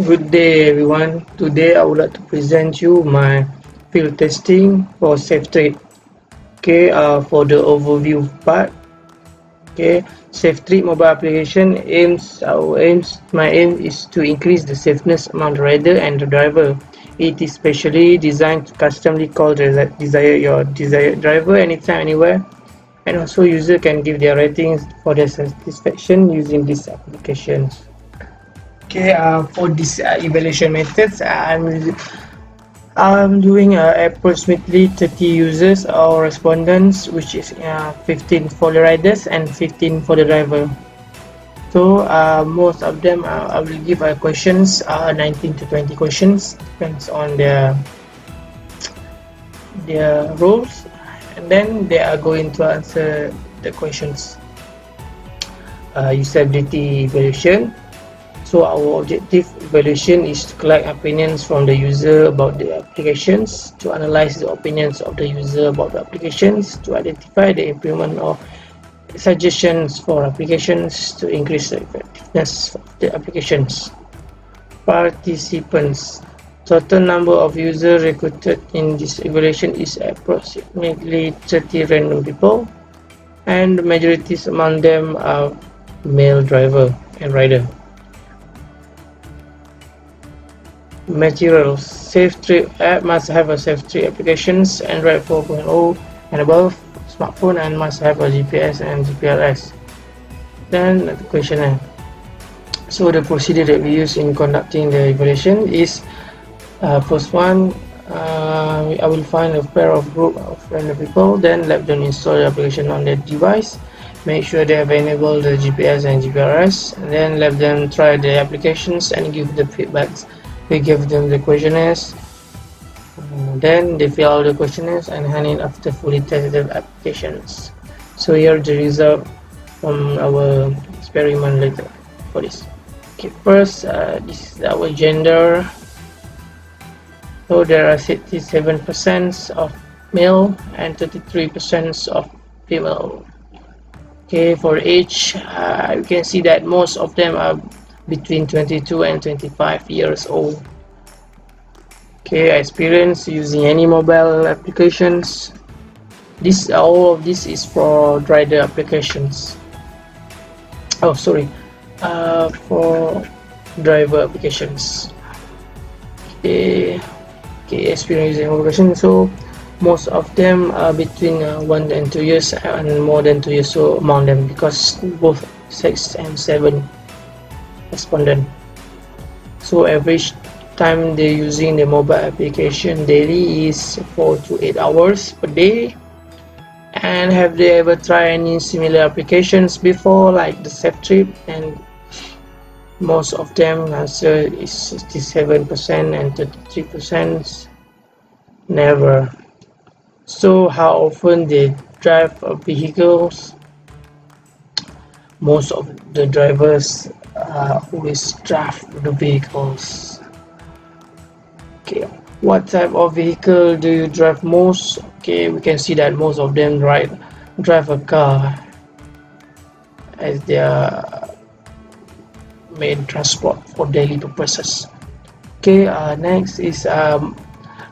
Good day everyone. Today I would like to present you my field testing for SafeTrade. Okay, for the overview part. Okay, SafeTrade mobile application my aim is to increase the safeness among the rider and the driver. It is specially designed to customly call the desired driver anytime, anywhere, and also user can give their ratings for their satisfaction using this application. Okay, for this evaluation methods, I'm doing approximately 30 users or respondents, which is 15 for the riders and 15 for the driver. So most of them I will give questions, 19 to 20 questions, depends on their roles, and then they are going to answer the questions. Usability evaluation. So our objective evaluation is to collect opinions from the user about the applications, to analyze the opinions of the user about the applications, to identify the improvement or suggestions for applications to increase the effectiveness of the applications. Participants. Total number of users recruited in this evaluation is approximately 30 random people, and the majorities among them are male driver and rider. Materials. SafeTrade app must have a SafeTrade applications, Android 4.0 and above, smartphone, and must have a GPS and GPRS. Then the questionnaire. So the procedure that we use in conducting the evaluation is first one, I will find a pair of group of random people, then let them install the application on their device, make sure they have enabled the GPS and GPRS, and then let them try the applications and give the feedbacks. We give them the questionnaires, then they fill out the questionnaires and hand in after fully tested applications. So here the result from our experiment later for this. Okay, first this is our gender. So there are 67% of male and 33% of female. Okay, for age, you can see that most of them are between 22 and 25 years old. Okay, experience using any mobile applications. All of this is for rider applications. Oh, sorry, for driver applications. Okay, experience using applications. So most of them are between 1 and 2 years and more than 2 years. So among them, because both 6 and 7 respondent. So average time they're using the mobile application daily is 4 to 8 hours per day. And have they ever tried any similar applications before, like the SafeTrade? And most of them answer is 67% and 33% never. So how often they drive vehicles? Most of the drivers always drive the vehicles. Okay, what type of vehicle do you drive most? Okay, we can see that most of them drive a car as their main transport for daily purposes. Okay, next is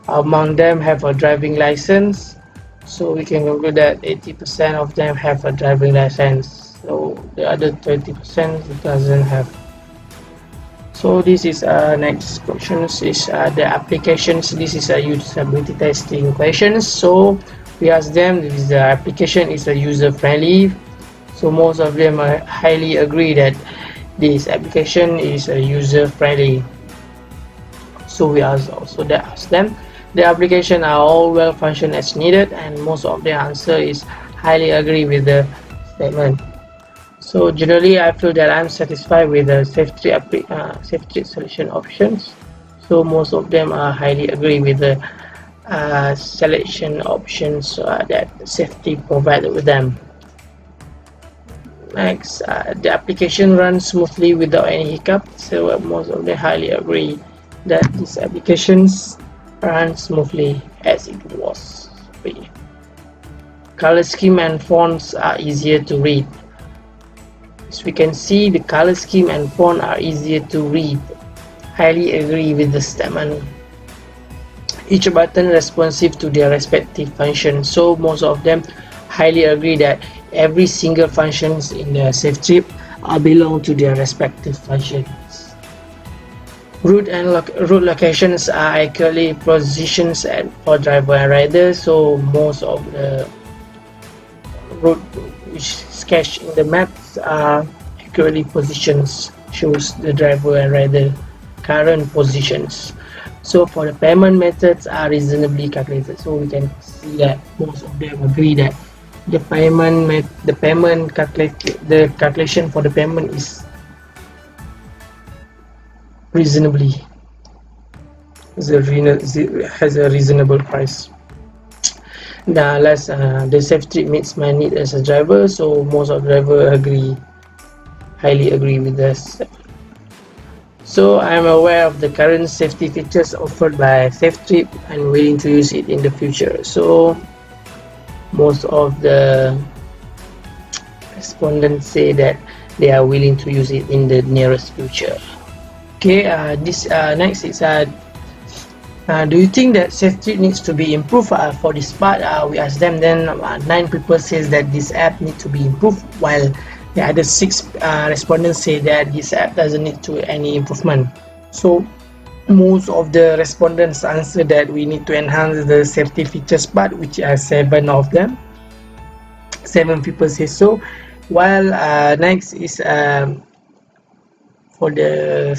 among them have a driving license. So we can conclude that 80% of them have a driving license. So the other 20% doesn't have. So this is next questions is the applications. This is a usability testing questions. So we ask them if the application is a user friendly. So most of them highly agree that this application is a user friendly. So we ask them the application are all well functioned as needed, and most of the answer is highly agree with the statement. So generally I feel that I'm satisfied with the SafeTrade solution options. So most of them are highly agree with the selection options that SafeTrade provided with them. Next, the application runs smoothly without any hiccup. So most of them highly agree that these applications run smoothly as it was. Color scheme and fonts are easier to read. As we can see, the color scheme and font are easier to read. highly agree with the statement. Each button responsive to their respective function. So most of them highly agree that every single functions in the safe trip belong to their respective functions. Route and route locations are accurately positioned for driver and rider. So most of the route which sketched in the maps are accurately positions, shows the driver and rider current positions. So for the payment methods are reasonably calculated. So we can see that most of them agree that the calculation for the payment is reasonably has a reasonable price. Now the safe trip meets my need as a driver, so most of driver highly agree with this. So I am aware of the current safety features offered by SafeTrip and willing to use it in the future. So most of the respondents say that they are willing to use it in the nearest future. Okay, next is do you think that SafeTrip needs to be improved? For this part, we asked them. Then 9 people says that this app needs to be improved, while the other 6 respondents say that this app doesn't need any improvement. So most of the respondents answer that we need to enhance the safety features part, which are 7 of them. 7 people say so. While next is for the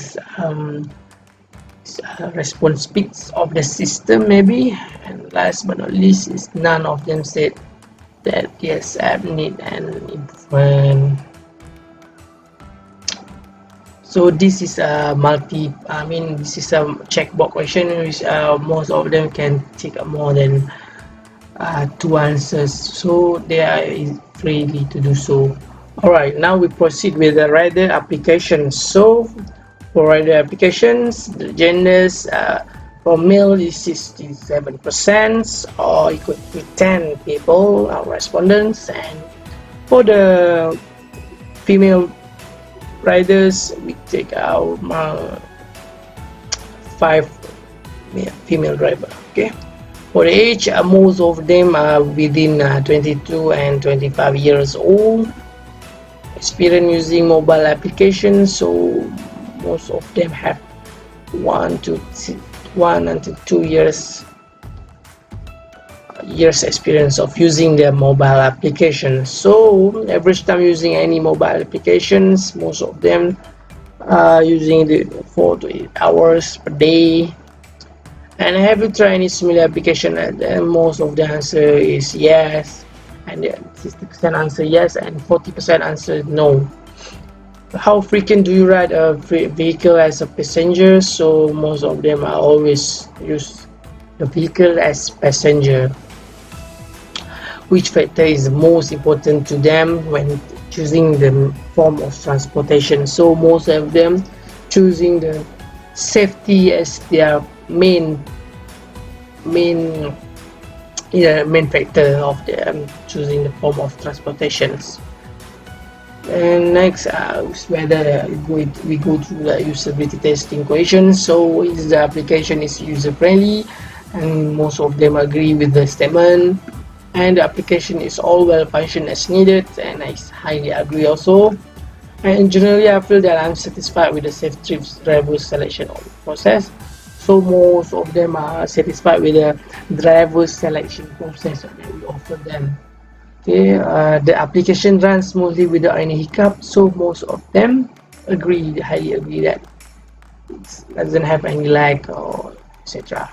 response speeds of the system maybe, and last but not least is none of them said that yes, app need an improvement. So this is a this is a checkbox question which most of them can take more than 2 answers, so they are freely to do so. Alright, now we proceed with the rider applications. So for rider applications, the genders for male is 67% or equal to 10 people respondents, and for the female riders we take out 5 female driver. Okay, for the age, most of them are within 22 and 25 years old. Experience using mobile applications, so most of them have 1 to 2 years experience of using their mobile applications. So average time using any mobile applications, most of them are using the 4 to 8 hours per day. And have you tried any similar application? And most of the answer is yes, and 60% answer yes, and 40% answer no. How frequent do you ride a vehicle as a passenger? So most of them are always use the vehicle as passenger. Which factor is most important to them when choosing the form of transportation? So most of them choosing the safety as their main factor of them choosing the form of transportations. And next is whether we go through the usability testing question. So is the application is user friendly, and most of them agree with the statement, and the application is all well functioned as needed, and I highly agree also. And generally I feel that I'm satisfied with the SafeTrip driver selection process. So most of them are satisfied with the driver selection process that we offer them. Okay, the application runs smoothly without any hiccup, so most of them highly agree that it doesn't have any lag or etc.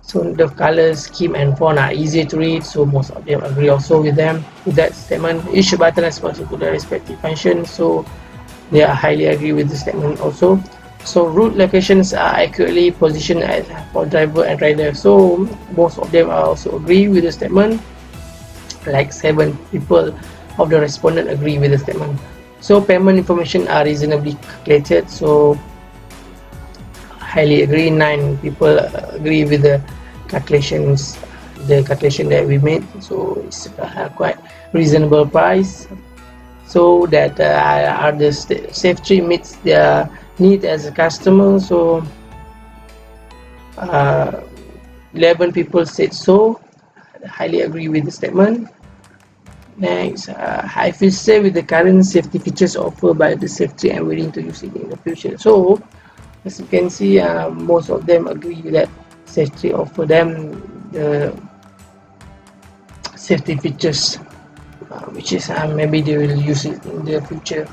So the color scheme and font are easy to read, so most of them agree also with that statement. Each button responsive to their respective function, so they are highly agree with the statement also. So route locations are accurately positioned for driver and rider, so most of them also agree with the statement. Like 7 people of the respondent agree with the statement. So payment information are reasonably calculated, so highly agree. 9 people agree with the calculation that we made, so it's quite reasonable price, so that the SafeTrip meets their need as a customer. So 11 people said so. I highly agree with the statement. Next, I feel safe with the current safety features offered by the safety and willing to use it in the future. So, as you can see, most of them agree that safety offer them the safety features, which is maybe they will use it in the future.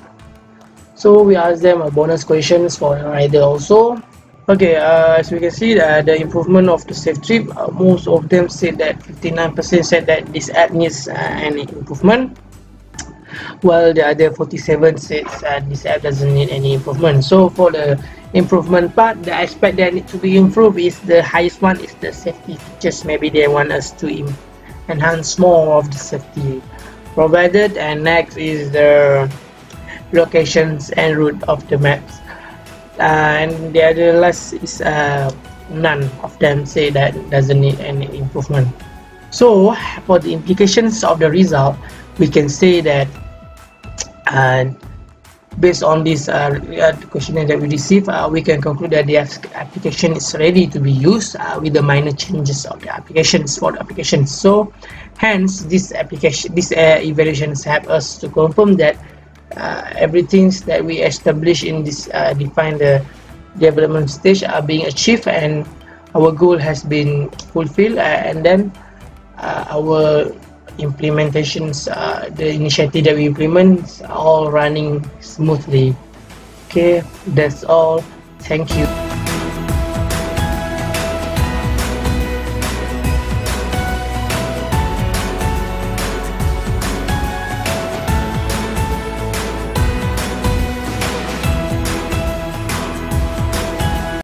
So we ask them a bonus questions for the rider also. Okay, as we can see, the improvement of the safe trip, most of them said that 59% said that this app needs an improvement, while the other 47 says this app doesn't need any improvement. So for the improvement part, the aspect that need to be improved is the highest one is the safety features. Maybe they want us to enhance more of the safety provided, and next is the locations and route of the maps. And the other last is none of them say that doesn't need any improvement. So for the implications of the result, we can say that based on this questionnaire that we received, we can conclude that the application is ready to be used with the minor changes of the applications for the application. So hence this evaluations help us to confirm that everything that we establish in this define the development stage are being achieved and our goal has been fulfilled, and then our implementations, the initiative that we implement are all running smoothly. Okay, that's all. Thank you.